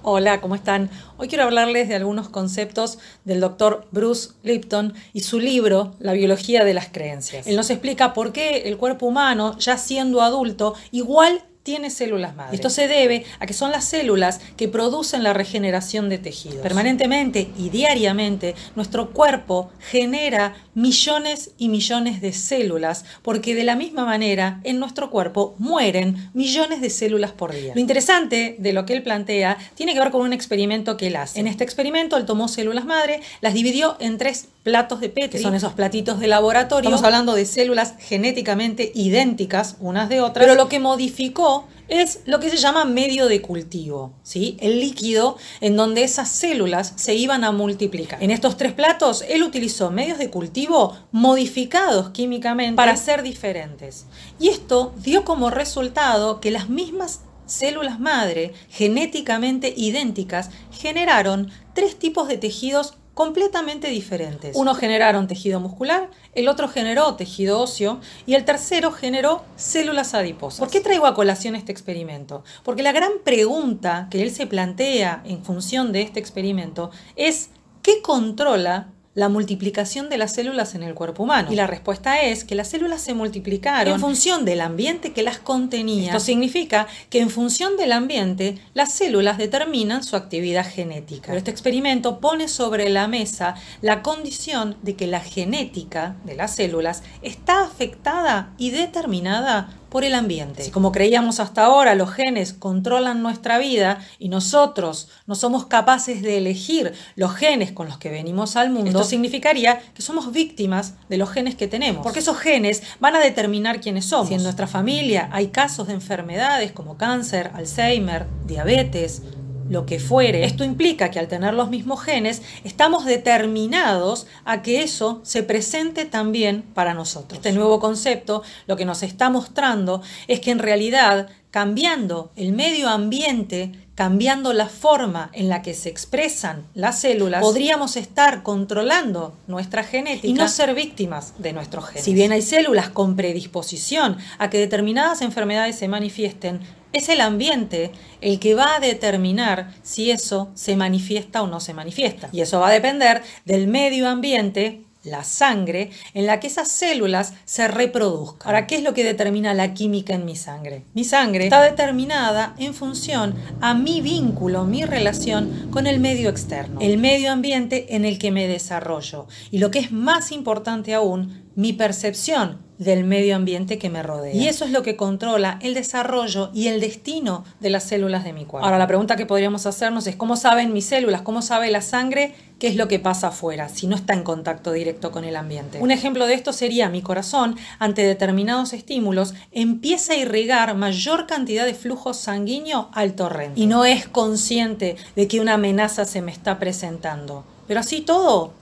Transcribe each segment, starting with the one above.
Hola, ¿cómo están? Hoy quiero hablarles de algunos conceptos del doctor Bruce Lipton y su libro La biología de las creencias. Él nos explica por qué el cuerpo humano, ya siendo adulto, igual tiene células madre. Esto se debe a que son las células que producen la regeneración de tejidos. Permanentemente y diariamente, nuestro cuerpo genera millones y millones de células, porque de la misma manera en nuestro cuerpo mueren millones de células por día. Lo interesante de lo que él plantea tiene que ver con un experimento que él hace. En este experimento él tomó células madre, las dividió en 3 platos de Petri, que son esos platitos de laboratorio. Estamos hablando de células genéticamente idénticas unas de otras, pero lo que modificó es lo que se llama medio de cultivo, ¿sí? El líquido en donde esas células se iban a multiplicar. En estos 3 platos, él utilizó medios de cultivo modificados químicamente para ser diferentes. Y esto dio como resultado que las mismas células madre, genéticamente idénticas, generaron 3 tipos de tejidos completamente diferentes. Uno generaron tejido muscular, el otro generó tejido óseo y el tercero generó células adiposas. ¿Por qué traigo a colación este experimento? Porque la gran pregunta que él se plantea en función de este experimento es ¿qué controla la multiplicación de las células en el cuerpo humano? Y la respuesta es que las células se multiplicaron en función del ambiente que las contenía. Esto significa que en función del ambiente las células determinan su actividad genética. Pero este experimento pone sobre la mesa la condición de que la genética de las células está afectada y determinada por el ambiente. Si como creíamos hasta ahora los genes controlan nuestra vida y nosotros no somos capaces de elegir los genes con los que venimos al mundo, esto significaría que somos víctimas de los genes que tenemos, porque esos genes van a determinar quiénes somos. Si en nuestra familia hay casos de enfermedades como cáncer, Alzheimer, diabetes, lo que fuere, esto implica que al tener los mismos genes estamos determinados a que eso se presente también para nosotros. Este nuevo concepto lo que nos está mostrando es que en realidad cambiando el medio ambiente, cambiando la forma en la que se expresan las células, podríamos estar controlando nuestra genética y no ser víctimas de nuestros genes. Si bien hay células con predisposición a que determinadas enfermedades se manifiesten, es el ambiente el que va a determinar si eso se manifiesta o no se manifiesta. Y eso va a depender del medio ambiente, la sangre, en la que esas células se reproduzcan. Ahora, ¿qué es lo que determina la química en mi sangre? Mi sangre está determinada en función a mi vínculo, mi relación con el medio externo, el medio ambiente en el que me desarrollo. Y lo que es más importante aún, mi percepción del medio ambiente que me rodea. Y eso es lo que controla el desarrollo y el destino de las células de mi cuerpo. Ahora, la pregunta que podríamos hacernos es ¿cómo saben mis células, cómo sabe la sangre qué es lo que pasa afuera si no está en contacto directo con el ambiente? Un ejemplo de esto sería mi corazón, ante determinados estímulos, empieza a irrigar mayor cantidad de flujo sanguíneo al torrente y no es consciente de que una amenaza se me está presentando. Pero así todo,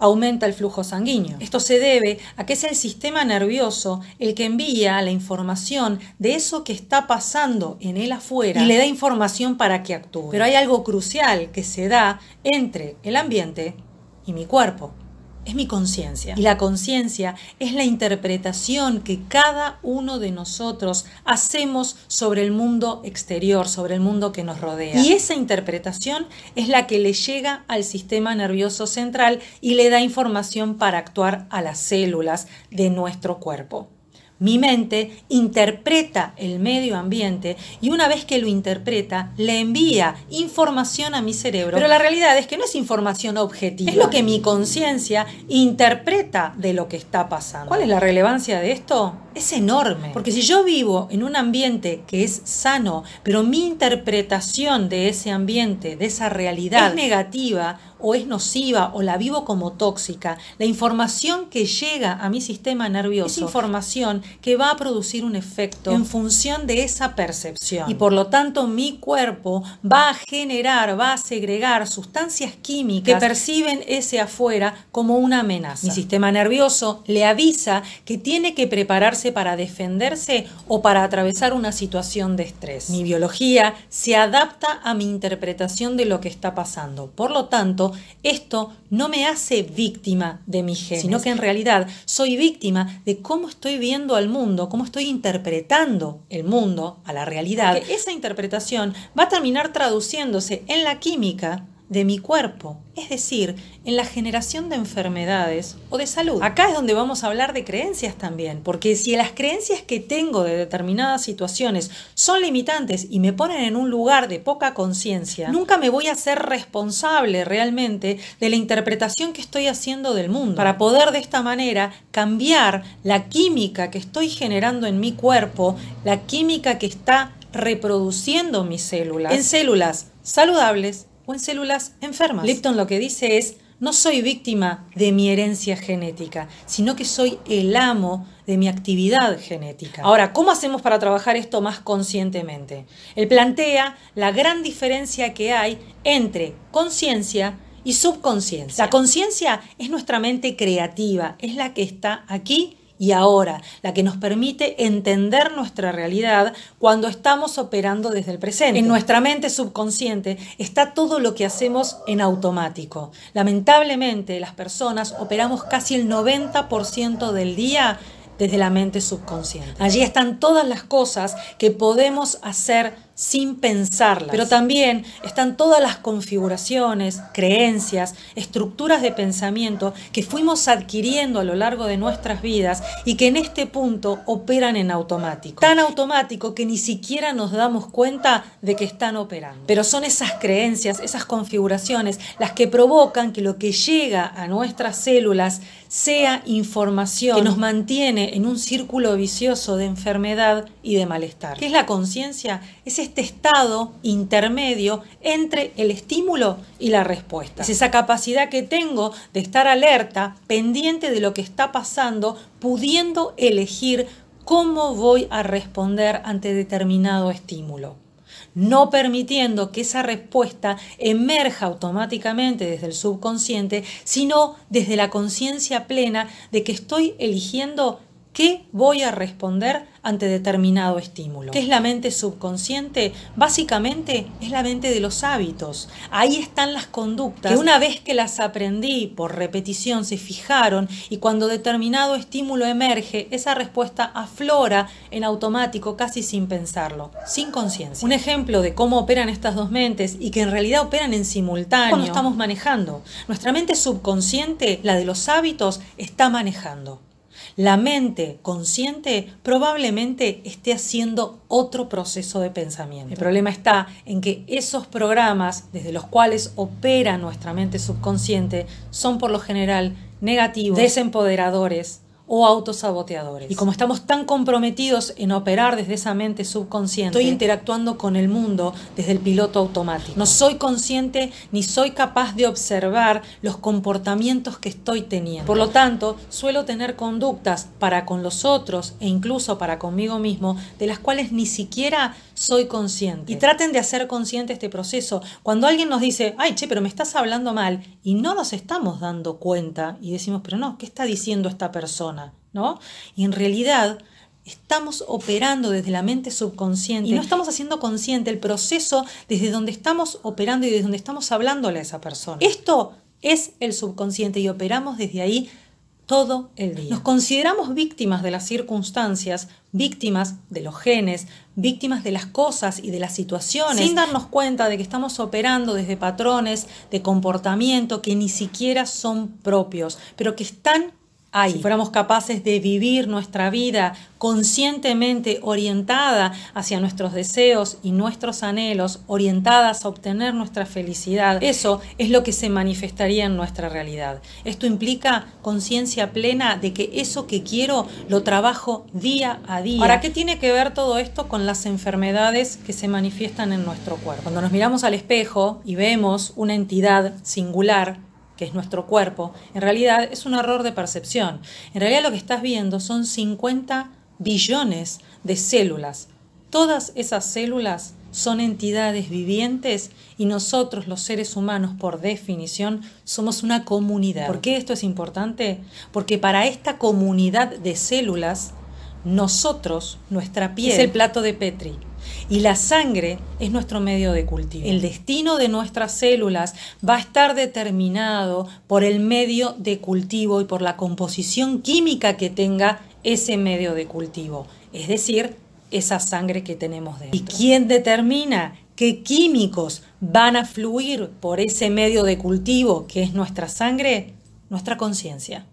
aumenta el flujo sanguíneo. Esto se debe a que es el sistema nervioso el que envía la información de eso que está pasando en él afuera y le da información para que actúe. Pero hay algo crucial que se da entre el ambiente y mi cuerpo. Es mi conciencia. Y la conciencia es la interpretación que cada uno de nosotros hacemos sobre el mundo exterior, sobre el mundo que nos rodea. Y esa interpretación es la que le llega al sistema nervioso central y le da información para actuar a las células de nuestro cuerpo. Mi mente interpreta el medio ambiente y una vez que lo interpreta, le envía información a mi cerebro. Pero la realidad es que no es información objetiva. Es lo que mi conciencia interpreta de lo que está pasando. ¿Cuál es la relevancia de esto? Es enorme. Porque si yo vivo en un ambiente que es sano, pero mi interpretación de ese ambiente, de esa realidad, es negativa, o es nociva o la vivo como tóxica, la información que llega a mi sistema nervioso es información que va a producir un efecto en función de esa percepción. Y por lo tanto mi cuerpo va a generar, va a segregar sustancias químicas que perciben ese afuera como una amenaza. Mi sistema nervioso le avisa que tiene que prepararse hace para defenderse o para atravesar una situación de estrés. Mi biología se adapta a mi interpretación de lo que está pasando. Por lo tanto, esto no me hace víctima de mis genes, sino que en realidad soy víctima de cómo estoy viendo al mundo, cómo estoy interpretando el mundo, a la realidad. Porque esa interpretación va a terminar traduciéndose en la química de mi cuerpo, es decir, en la generación de enfermedades o de salud. Acá es donde vamos a hablar de creencias también, porque si las creencias que tengo de determinadas situaciones son limitantes y me ponen en un lugar de poca conciencia, nunca me voy a ser responsable realmente de la interpretación que estoy haciendo del mundo, para poder de esta manera cambiar la química que estoy generando en mi cuerpo, la química que está reproduciendo mis células, en células saludables o en células enfermas. Lipton lo que dice es: no soy víctima de mi herencia genética, sino que soy el amo de mi actividad genética. Ahora, ¿cómo hacemos para trabajar esto más conscientemente? Él plantea la gran diferencia que hay entre conciencia y subconsciencia. La conciencia es nuestra mente creativa, es la que está aquí y ahora, la que nos permite entender nuestra realidad cuando estamos operando desde el presente. En nuestra mente subconsciente está todo lo que hacemos en automático. Lamentablemente, las personas operamos casi el 90% del día desde la mente subconsciente. Allí están todas las cosas que podemos hacer sin pensarlas, pero también están todas las configuraciones, creencias, estructuras de pensamiento que fuimos adquiriendo a lo largo de nuestras vidas y que en este punto operan en automático. Tan automático que ni siquiera nos damos cuenta de que están operando. Pero son esas creencias, esas configuraciones, las que provocan que lo que llega a nuestras células sea información que nos mantiene en un círculo vicioso de enfermedad y de malestar. ¿Qué es la conciencia? Es este estado intermedio entre el estímulo y la respuesta. Es esa capacidad que tengo de estar alerta, pendiente de lo que está pasando, pudiendo elegir cómo voy a responder ante determinado estímulo, no permitiendo que esa respuesta emerja automáticamente desde el subconsciente, sino desde la conciencia plena de que estoy eligiendo qué voy a responder ante determinado estímulo. ¿Qué es la mente subconsciente? Básicamente es la mente de los hábitos. Ahí están las conductas que una vez que las aprendí por repetición se fijaron, y cuando determinado estímulo emerge, esa respuesta aflora en automático, casi sin pensarlo, sin conciencia. Un ejemplo de cómo operan estas dos mentes y que en realidad operan en simultáneo cuando estamos manejando. Nuestra mente subconsciente, la de los hábitos, está manejando. La mente consciente probablemente esté haciendo otro proceso de pensamiento. El problema está en que esos programas desde los cuales opera nuestra mente subconsciente son por lo general negativos, desempoderadores o autosaboteadores. Y como estamos tan comprometidos en operar desde esa mente subconsciente, estoy interactuando con el mundo desde el piloto automático. No soy consciente ni soy capaz de observar los comportamientos que estoy teniendo. Por lo tanto, suelo tener conductas para con los otros e incluso para conmigo mismo de las cuales ni siquiera soy consciente. Y traten de hacer consciente este proceso. Cuando alguien nos dice: ay, che, pero me estás hablando mal, y no nos estamos dando cuenta y decimos: pero no, ¿qué está diciendo esta persona? ¿No? Y en realidad estamos operando desde la mente subconsciente y no estamos haciendo consciente el proceso desde donde estamos operando y desde donde estamos hablándole a esa persona. Esto es el subconsciente y operamos desde ahí todo el día. Nos consideramos víctimas de las circunstancias, víctimas de los genes, víctimas de las cosas y de las situaciones, sin darnos cuenta de que estamos operando desde patrones de comportamiento que ni siquiera son propios, pero que están ahí. Si fuéramos capaces de vivir nuestra vida conscientemente orientada hacia nuestros deseos y nuestros anhelos, orientadas a obtener nuestra felicidad, eso es lo que se manifestaría en nuestra realidad. Esto implica conciencia plena de que eso que quiero lo trabajo día a día. Ahora, ¿qué tiene que ver todo esto con las enfermedades que se manifiestan en nuestro cuerpo? Cuando nos miramos al espejo y vemos una entidad singular, que es nuestro cuerpo, en realidad es un error de percepción. En realidad lo que estás viendo son 50 billones de células. Todas esas células son entidades vivientes y nosotros, los seres humanos, por definición, somos una comunidad. ¿Por qué esto es importante? Porque para esta comunidad de células Nosotros, nuestra piel, es el plato de Petri. Y la sangre es nuestro medio de cultivo. El destino de nuestras células va a estar determinado por el medio de cultivo y por la composición química que tenga ese medio de cultivo. Es decir, esa sangre que tenemos dentro. ¿Y quién determina qué químicos van a fluir por ese medio de cultivo que es nuestra sangre? Nuestra conciencia.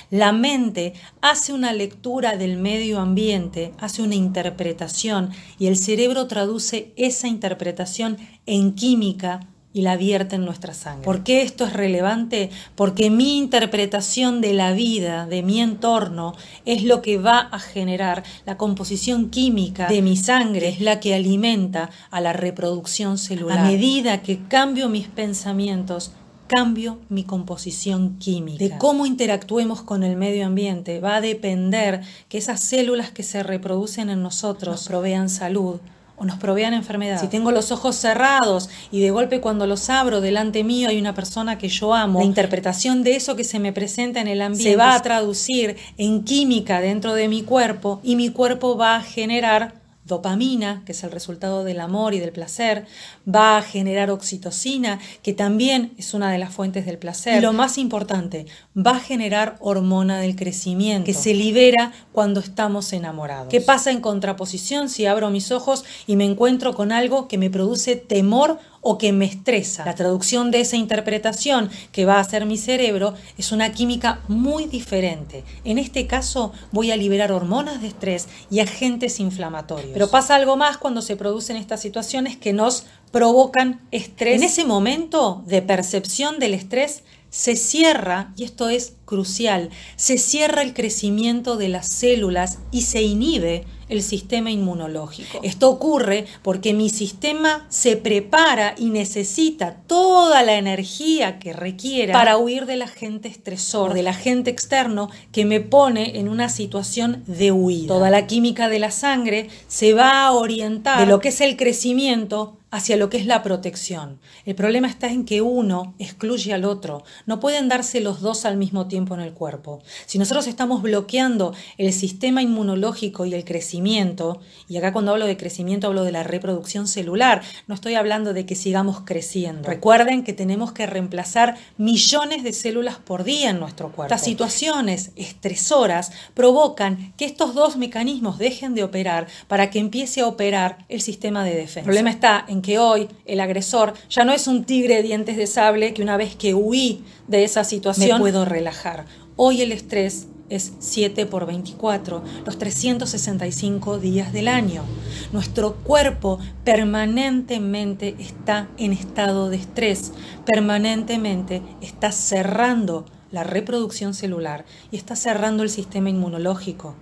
La mente hace una lectura del medio ambiente, hace una interpretación y el cerebro traduce esa interpretación en química y la vierte en nuestra sangre. ¿Por qué esto es relevante? Porque mi interpretación de la vida, de mi entorno, es lo que va a generar la composición química de mi sangre, es la que alimenta a la reproducción celular. A medida que cambio mis pensamientos, cambio mi composición química. De cómo interactuemos con el medio ambiente va a depender que esas células que se reproducen en nosotros nos provean salud o nos provean enfermedad. Si tengo los ojos cerrados y de golpe cuando los abro delante mío hay una persona que yo amo, la interpretación de eso que se me presenta en el ambiente se va a traducir en química dentro de mi cuerpo y mi cuerpo va a generar dopamina, que es el resultado del amor y del placer, va a generar oxitocina, que también es una de las fuentes del placer. Y lo más importante, va a generar hormona del crecimiento, que se libera cuando estamos enamorados. ¿Qué pasa en contraposición si abro mis ojos y me encuentro con algo que me produce temor o que me estresa? La traducción de esa interpretación que va a hacer mi cerebro es una química muy diferente. En este caso voy a liberar hormonas de estrés y agentes inflamatorios. Pero pasa algo más cuando se producen estas situaciones que nos provocan estrés. En ese momento de percepción del estrés se cierra, y esto es crucial, se cierra el crecimiento de las células y se inhibe el sistema inmunológico. Esto ocurre porque mi sistema se prepara y necesita toda la energía que requiera para huir del agente estresor, del agente externo que me pone en una situación de huida. Toda la química de la sangre se va a orientar de lo que es el crecimiento hacia lo que es la protección. El problema está en que uno excluye al otro. No pueden darse los dos al mismo tiempo en el cuerpo. Si nosotros estamos bloqueando el sistema inmunológico y el crecimiento, y acá cuando hablo de crecimiento hablo de la reproducción celular, no estoy hablando de que sigamos creciendo. Recuerden que tenemos que reemplazar millones de células por día en nuestro cuerpo. Estas situaciones estresoras provocan que estos dos mecanismos dejen de operar para que empiece a operar el sistema de defensa. El problema está en que hoy el agresor ya no es un tigre de dientes de sable que una vez que huí de esa situación me puedo relajar. Hoy el estrés es 7×24, los 365 días del año. Nuestro cuerpo permanentemente está en estado de estrés, permanentemente está cerrando la reproducción celular y está cerrando el sistema inmunológico.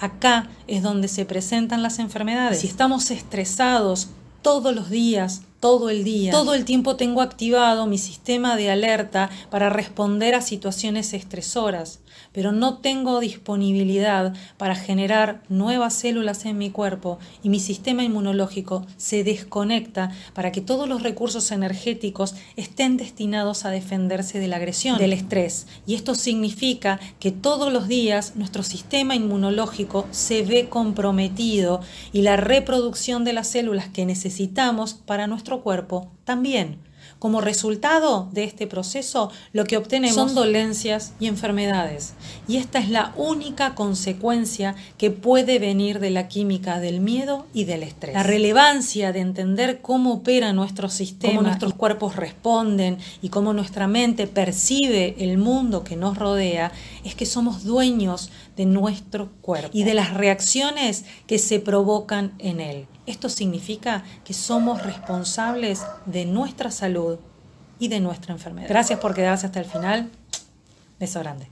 Acá es donde se presentan las enfermedades. Si estamos estresados todos los días, todo el día, todo el tiempo tengo activado mi sistema de alerta para responder a situaciones estresoras, pero no tengo disponibilidad para generar nuevas células en mi cuerpo y mi sistema inmunológico se desconecta para que todos los recursos energéticos estén destinados a defenderse de la agresión, del estrés. Y esto significa que todos los días nuestro sistema inmunológico se ve comprometido y la reproducción de las células que necesitamos para nuestro cuerpo también. Como resultado de este proceso, lo que obtenemos son dolencias y enfermedades. Y esta es la única consecuencia que puede venir de la química del miedo y del estrés. La relevancia de entender cómo opera nuestro sistema, cómo nuestros cuerpos responden y cómo nuestra mente percibe el mundo que nos rodea, es que somos dueños de nuestro cuerpo y de las reacciones que se provocan en él. Esto significa que somos responsables de nuestra salud y de nuestra enfermedad. Gracias por quedarse hasta el final. Beso grande.